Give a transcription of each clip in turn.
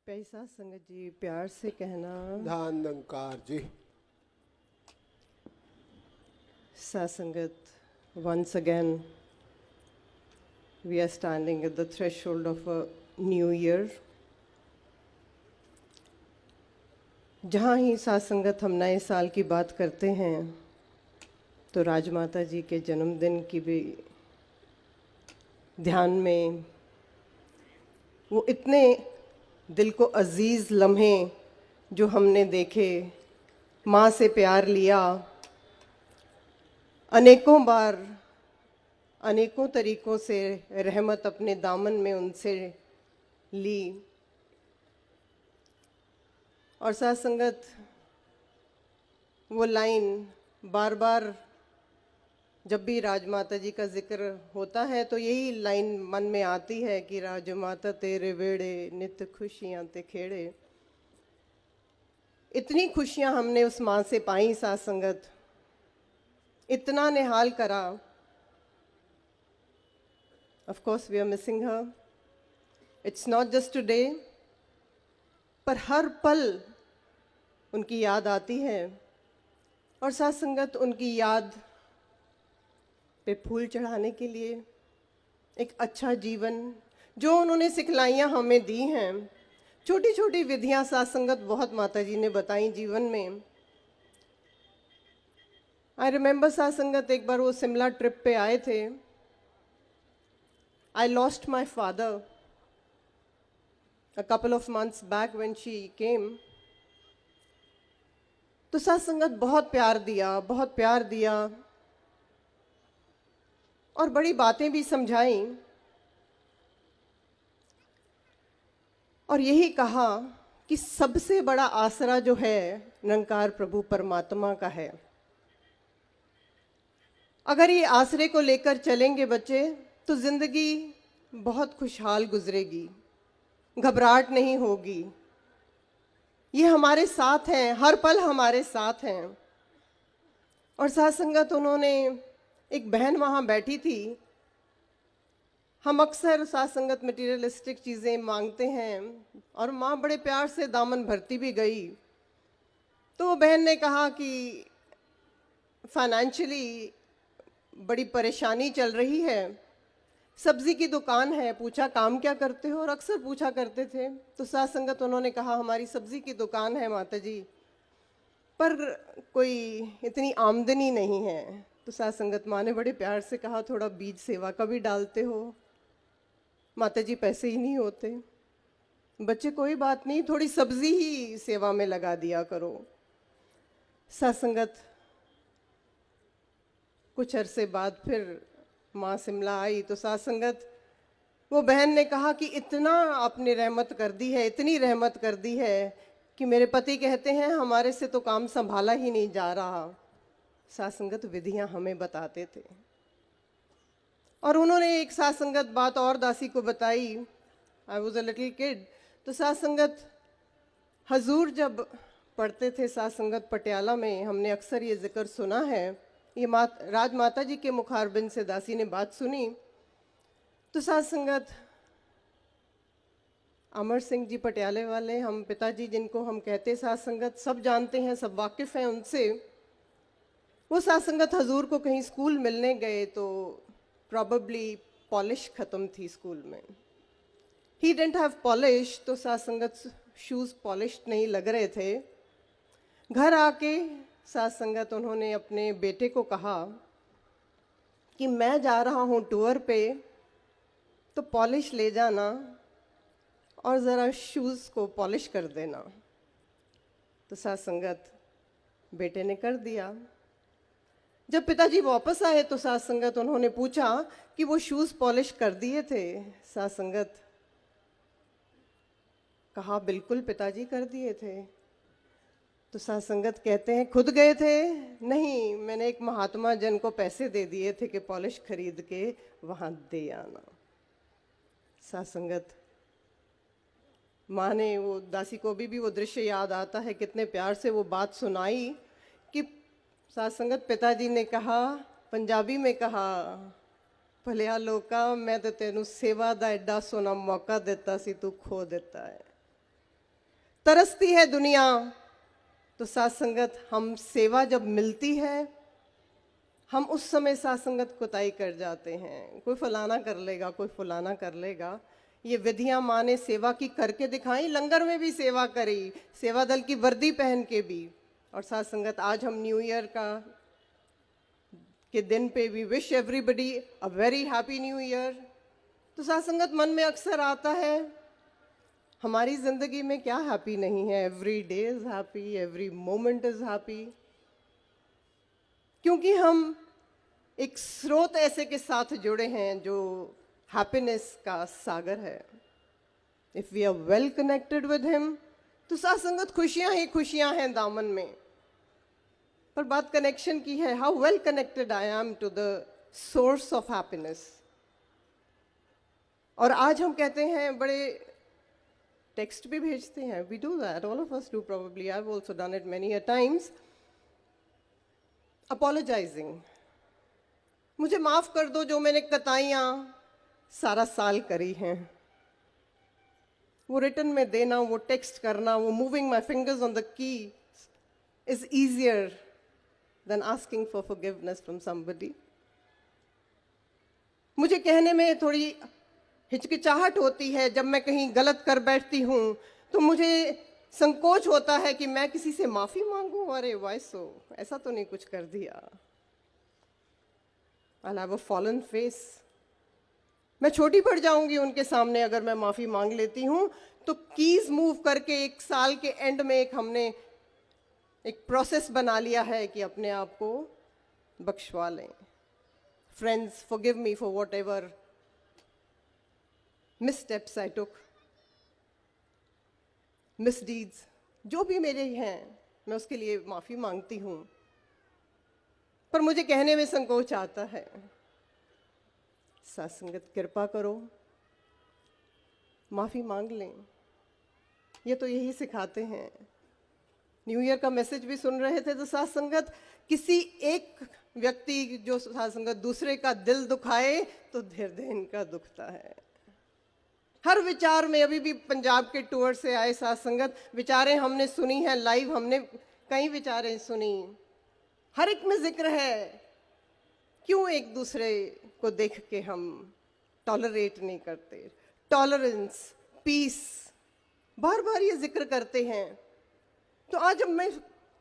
पैसा संगत जी प्यार से कहना। धान नंकार जी। Sasangat, once again, we are standing at the threshold of a new year. जहाँ ही सासंगत हम नए साल की बात करते हैं तो राजमाता जी के जन्मदिन की भी ध्यान में वो इतने दिल को अजीज़ लम्हे जो हमने देखे, माँ से प्यार लिया, अनेकों बार अनेकों तरीक़ों से रहमत अपने दामन में उनसे ली। और साथ संगत वो लाइन बार बार जब भी राजमाता जी का जिक्र होता है तो यही लाइन मन में आती है कि राजमाता तेरे वेड़े नित खुशियाँ ते खेड़े। इतनी खुशियाँ हमने उस माँ से पाई साथ संगत, इतना निहाल करा। Of course we are missing her. It's not just today, पर हर पल उनकी याद आती है। और साथ संगत उनकी याद पे फूल चढ़ाने के लिए एक अच्छा जीवन जो उन्होंने सिखलाइयाँ हमें दी हैं, छोटी छोटी विधियाँ साथ संगत बहुत माता जी ने बताई जीवन में। आई रिमेंबर साथ संगत एक बार वो शिमला ट्रिप पे आए थे। I lost my father a couple of months back when she came. तो साथ संगत बहुत प्यार दिया, बहुत प्यार दिया और बड़ी बातें भी समझाई और यही कहा कि सबसे बड़ा आसरा जो है निरंकार प्रभु परमात्मा का है। अगर ये आसरे को लेकर चलेंगे बच्चे तो जिंदगी बहुत खुशहाल गुजरेगी, घबराहट नहीं होगी। ये हमारे साथ हैं, हर पल हमारे साथ हैं। और साथ संगत उन्होंने, एक बहन वहाँ बैठी थी। हम अक्सर साथ संगत मटीरियलिस्टिक चीज़ें मांगते हैं और माँ बड़े प्यार से दामन भरती भी गई। तो वो बहन ने कहा कि फाइनेंशियली बड़ी परेशानी चल रही है, सब्जी की दुकान है। पूछा काम क्या करते हो, और अक्सर पूछा करते थे। तो साथ संगत उन्होंने कहा हमारी सब्जी की दुकान है माता जी, पर कोई इतनी आमदनी नहीं है। तो साथ संगत माँ ने बड़े प्यार से कहा थोड़ा बीज सेवा का भी डालते हो। माता जी पैसे ही नहीं होते। बच्चे कोई बात नहीं, थोड़ी सब्जी ही सेवा में लगा दिया करो। साथ संगत कुछ अरसे बाद फिर माँ शिमला आई तो साथ संगत वो बहन ने कहा कि इतना आपने रहमत कर दी है, इतनी रहमत कर दी है कि मेरे पति कहते हैं हमारे से तो काम संभाला ही नहीं जा रहा। साथ संगत विधियाँ हमें बताते थे। और उन्होंने एक साथ संगत बात और दासी को बताई। I was a little kid. तो साथ संगत हजूर जब पढ़ते थे साथ संगत पटियाला में, हमने अक्सर ये जिक्र सुना है। ये राजमाता जी के मुखारबिन से दासी ने बात सुनी। तो साथ संगत अमर सिंह जी पटियाले वाले, हम पिताजी जिनको हम कहते साथ संगत, सब जानते हैं, सब वाकिफ़ हैं उनसे। वो साथ संगत हजूर को कहीं स्कूल मिलने गए तो प्रॉबेबली पॉलिश ख़त्म थी स्कूल में। ही डिडंट हैव पॉलिश, तो साथ संगत शूज़ पॉलिश नहीं लग रहे थे। घर आके साथ संगत उन्होंने अपने बेटे को कहा कि मैं जा रहा हूँ टूर पे, तो पॉलिश ले जाना और ज़रा शूज़ को पॉलिश कर देना। तो साथ संगत बेटे ने कर दिया। जब पिताजी वापस आए तो साथ संगत उन्होंने पूछा कि वो शूज़ पॉलिश कर दिए थे। साथ संगत कहा बिल्कुल पिताजी कर दिए थे। तो साथ संगत कहते हैं खुद गए थे? नहीं, मैंने एक महात्मा जन को पैसे दे दिए थे कि पॉलिश खरीद के वहाँ दे आना। साथ संगत माँ ने, वो दासी को भी वो दृश्य याद आता है, कितने प्यार से वो बात सुनाई कि साथ संगत पिताजी ने कहा, पंजाबी में कहा, भलिया लोका मैं तो तेनू सेवा दा एडा सोना मौका देता सी, तू खो देता है। तरसती है दुनिया, तो साथ संगत हम सेवा जब मिलती है, हम उस समय साथ संगत कुताई कर जाते हैं। कोई फलाना कर लेगा, कोई फलाना कर लेगा। ये विधियां माँ ने सेवा की करके दिखाई, लंगर में भी सेवा करी, सेवा दल की वर्दी पहन के भी। और साथ संगत आज हम न्यू ईयर के दिन पे भी wish everybody a very happy new year. तो साथ संगत मन में अक्सर आता है, हमारी जिंदगी में क्या हैप्पी नहीं है? Every day is happy, every moment is happy. क्योंकि हम एक स्रोत ऐसे के साथ जुड़े हैं जो हैप्पीनेस का सागर है। If we are well connected with him, तो साथ संगत खुशियां ही खुशियां हैं दामन में। पर बात कनेक्शन की है, how well connected I am to the source of happiness. और आज हम कहते हैं, बड़े टेक्स्ट भी भेजते हैं, we do that, all of us do, probably I have also done it many a times, apologising. मुझे माफ कर दो जो मैंने कताइयां सारा साल करी हैं। वो रिटर्न में देना, वो टेक्स्ट करना, वो moving my fingers on the key is easier than asking for forgiveness from somebody. मुझे कहने में थोड़ी हिचकिचाहट होती है जब मैं कहीं गलत कर बैठती हूं, तो मुझे संकोच होता है कि मैं किसी से माफी मांगूं। अरे वाइसो, ऐसा तो नहीं कुछ कर दिया। I'll have a fallen face। मैं छोटी पड़ जाऊंगी उनके सामने अगर मैं माफी मांग लेती हूं। तो कीज मूव करके एक साल के एंड में हमने एक प्रोसेस बना लिया है कि अपने आप को बख्शवा लें। Friends, forgive me for whatever missteps I took, misdeeds, जो भी मेरे हैं, मैं उसके लिए माफी मांगती हूं। पर मुझे कहने में संकोच आता है। साथ संगत कृपा करो, माफी मांग लें। ये तो यही सिखाते हैं। न्यू ईयर का मैसेज भी सुन रहे थे, तो साथ संगत किसी एक व्यक्ति जो साथ संगत दूसरे का दिल दुखाए तो हृदय इनका दुखता है। हर विचार में, अभी भी पंजाब के टूर से आए साथ संगत, विचारें हमने सुनी है लाइव, हमने कई विचारें सुनी, हर एक में जिक्र है क्यों एक दूसरे को देख के हम टॉलरेट नहीं करते। टॉलरेंस, पीस, बार बार ये जिक्र करते हैं। तो आज जब मैं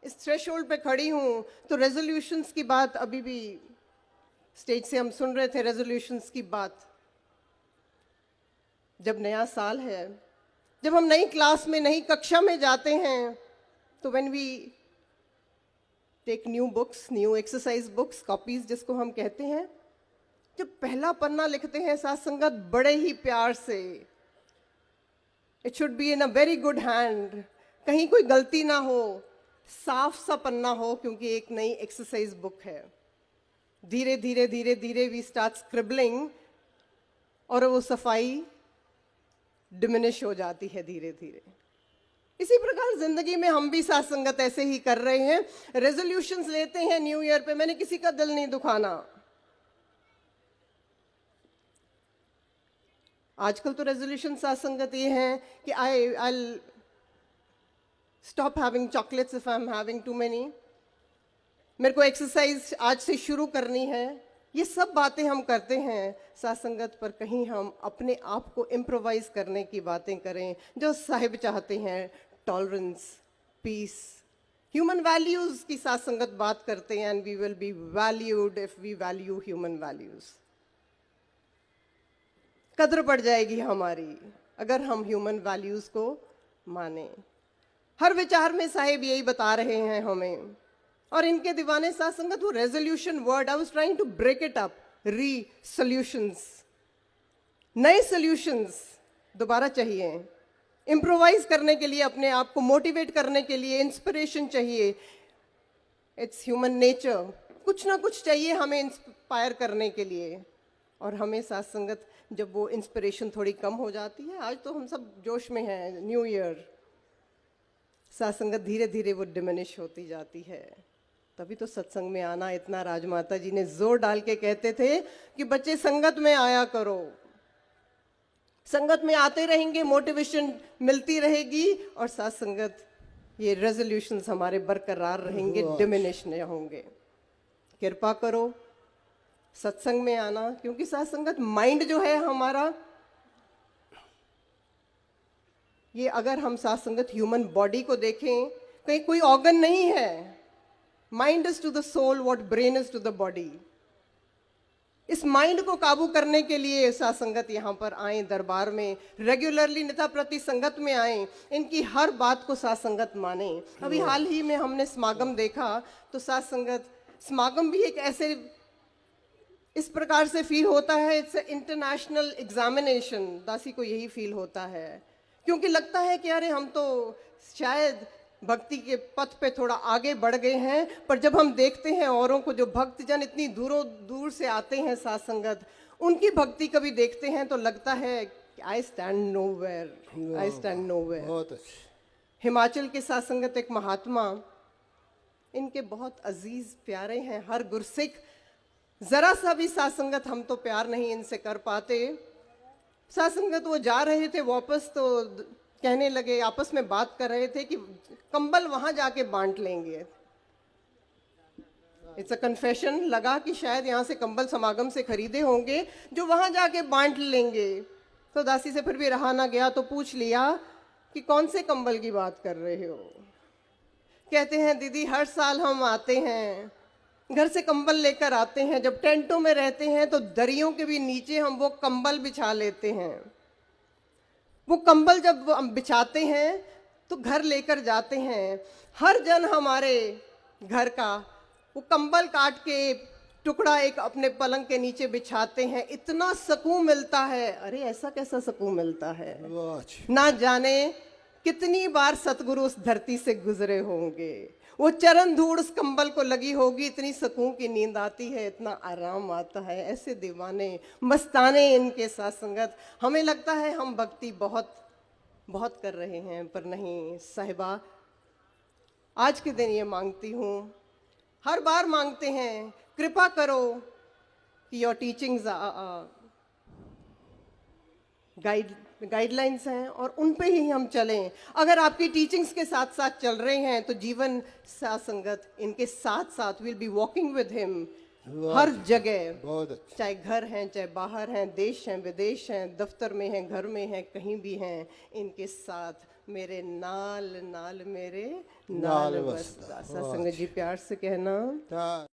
इस थ्रेशोल्ड पे खड़ी हूं, तो रेजोल्यूशंस की बात अभी भी स्टेज से हम सुन रहे थे, रेजोल्यूशंस की बात। जब नया साल है, जब हम नई क्लास में, नई कक्षा में जाते हैं, तो when we take new books, new exercise books, copies जिसको हम कहते हैं, जब पहला पन्ना लिखते हैं साथ संगत बड़े ही प्यार से, it should be in a very good hand, कहीं कोई गलती ना हो, साफ सा पन्ना हो, क्योंकि एक नई एक्सरसाइज बुक है। धीरे धीरे धीरे धीरे वी स्टार्ट स्क्रिबलिंग, और वो सफाई डिमिनिश हो जाती है धीरे धीरे। इसी प्रकार जिंदगी में हम भी साथ संगत ऐसे ही कर रहे हैं। रेजोल्यूशंस लेते हैं न्यू ईयर पे, मैंने किसी का दिल नहीं दुखाना। आजकल तो रेजोल्यूशन साथ संगत ये हैं कि I'll stop having chocolates if I'm having too many। मेरे को एक्सरसाइज आज से शुरू करनी है। ये सब बातें हम करते हैं साथ संगत, पर कहीं हम अपने आप को इम्प्रोवाइज करने की बातें करें जो साहिब चाहते हैं, टॉलरेंस, पीस, ह्यूमन वैल्यूज की साथ संगत बात करते हैं। And we will be valued if we value human values. कद्र पड़ जाएगी हमारी अगर हम ह्यूमन वैल्यूज को माने। हर विचार में साहिब यही बता रहे हैं हमें। और इनके दीवाने साथ संगत, वो resolution word, I was trying to break it up, solutions, नए सॉल्यूशंस दोबारा चाहिए। इम्प्रोवाइज करने के लिए, अपने आप को मोटिवेट करने के लिए इंस्पिरेशन चाहिए। इट्स ह्यूमन नेचर, कुछ ना कुछ चाहिए हमें इंस्पायर करने के लिए। और हमें साथ संगत जब वो इंस्पिरेशन थोड़ी कम हो जाती है, आज तो हम सब जोश में हैं, न्यू ईयर, साथ संगत धीरे धीरे वो डिमिनिश होती जाती है। तभी तो सत्संग में आना इतना राजमाता जी ने जोर डाल के कहते थे कि बच्चे संगत में आया करो। संगत में आते रहेंगे, मोटिवेशन मिलती रहेगी और साथ संगत ये रेजोल्यूशंस हमारे बरकरार रहेंगे, डिमिनिश नहीं होंगे। कृपा करो सत्संग में आना, क्योंकि साथ संगत माइंड जो है हमारा, ये अगर हम साथ संगत ह्यूमन बॉडी को देखें, कहीं कोई ऑर्गन नहीं है। Mind is to the soul what brain is to the body. इस माइंड को काबू करने के लिए साथ संगत यहाँ पर आए, दरबार में रेगुलरली निता प्रति संगत में आए, इनकी हर बात को साथ संगत माने। अभी हाल ही में हमने समागम देखा, तो साथ संगत समागम भी एक ऐसे इस प्रकार से फील होता है, इट्स इंटरनेशनल एग्जामिनेशन। दासी को यही फील होता है, क्योंकि लगता है कि अरे हम तो शायद भक्ति के पथ पे थोड़ा आगे बढ़ गए हैं, पर जब हम देखते हैं औरों को, जो भक्तजन इतनी दूरों दूर से आते हैं साथ संगत, उनकी भक्ति कभी देखते हैं तो लगता है कि I stand nowhere, I stand nowhere. बहुत अच्छे। हिमाचल के साथ संगत एक महात्मा, इनके बहुत अजीज प्यारे हैं हर गुरसिख। जरा सा भी साथ संगत हम तो प्यार नहीं इनसे कर पाते। साथ संगत वो जा रहे थे वापस, तो कहने लगे, आपस में बात कर रहे थे कि कंबल वहां जाके बांट लेंगे। इट्स अ कन्फेशन, लगा कि शायद यहाँ से कंबल समागम से खरीदे होंगे जो वहां जाके बांट लेंगे। तो दासी से फिर भी रहा ना गया, तो पूछ लिया कि कौन से कंबल की बात कर रहे हो। कहते हैं दीदी हर साल हम आते हैं, घर से कंबल लेकर आते हैं, जब टेंटों में रहते हैं तो दरियों के भी नीचे हम वो कंबल बिछा लेते हैं। वो कंबल जब हम बिछाते हैं तो घर लेकर जाते हैं, हर जन हमारे घर का वो कंबल काट के टुकड़ा एक अपने पलंग के नीचे बिछाते हैं, इतना सुकून मिलता है। अरे ऐसा कैसा सुकून मिलता है, ना जाने कितनी बार सतगुरु उस धरती से गुजरे होंगे, वो चरण धूड़ उस कंबल को लगी होगी, इतनी सुकून की नींद आती है, इतना आराम आता है। ऐसे दीवाने मस्ताने इनके साथ संगत, हमें लगता है हम भक्ति बहुत बहुत कर रहे हैं, पर नहीं साहिबा। आज के दिन ये मांगती हूँ, हर बार मांगते हैं, कृपा करो कि योर टीचिंग्स गाइडलाइंस हैं और उन पे ही हम चलें। अगर आपकी टीचिंग्स के साथ साथ चल रहे हैं तो जीवन साथ संगत इनके साथ साथ will be walking with him her जगह, चाहे घर हैं, चाहे बाहर हैं, देश हैं, विदेश हैं, दफ्तर में हैं, घर में हैं, कहीं भी हैं, इनके साथ मेरे नाल नाल मेरे नाल बसदा। संगत जी प्यार से कहना।